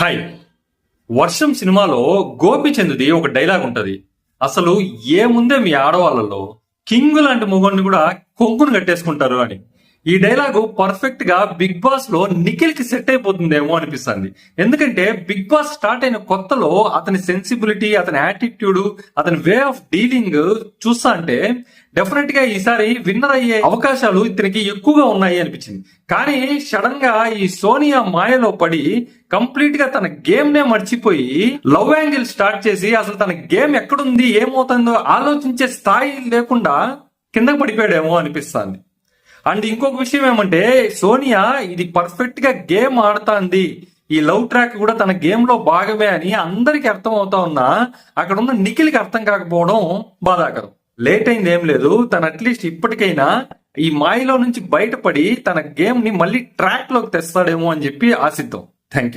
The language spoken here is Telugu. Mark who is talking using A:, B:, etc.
A: హాయ్. వర్షం సినిమాలో గోపిచంద్ది ఒక డైలాగ్ ఉంటది. అసలు ఏముందే మీ ఆడవాళ్ళలో కింగ్ లాంటి మొగోడిని కూడా కొంగును కట్టేసుకుంటారు అని. ఈ డైలాగు పర్ఫెక్ట్ గా బిగ్ బాస్ లో నిఖిల్ కి సెట్ అయిపోతుందేమో అనిపిస్తుంది. ఎందుకంటే బిగ్ బాస్ స్టార్ట్ అయిన కొత్తలో అతని సెన్సిబిలిటీ, అతని యాటిట్యూడ్, అతని వే ఆఫ్ డీలింగ్ చూస్తా అంటే డెఫినెట్ గా ఈసారి విన్నర్ అయ్యే అవకాశాలు ఇతనికి ఎక్కువగా ఉన్నాయి అనిపించింది. కానీ సడన్ గా ఈ సోనియా మాయలో పడి కంప్లీట్ గా తన గేమ్ నే మర్చిపోయి లవ్ యాంగిల్ స్టార్ట్ చేసి అసలు తన గేమ్ ఎక్కడుంది, ఏమవుతుందో ఆలోచించే స్థాయి లేకుండా కిందకు పడిపోయాడేమో అనిపిస్తుంది. అండ్ ఇంకొక విషయం ఏమంటే, సోనియా ఇది పర్ఫెక్ట్ గా గేమ్ ఆడుతాంది, ఈ లవ్ ట్రాక్ కూడా తన గేమ్ లో భాగమే అని అందరికి అర్థం అవుతా ఉన్నా అక్కడ ఉన్న నిఖిల్ కి అర్థం కాకపోవడం బాధాకరం. లేట్ అయింది ఏం లేదు, తను అట్లీస్ట్ ఇప్పటికైనా ఈ మాయలో నుంచి బయటపడి తన గేమ్ ని మళ్ళీ ట్రాక్ లోకి తెస్తాడేమో అని చెప్పి ఆశిద్దాం. Thank you.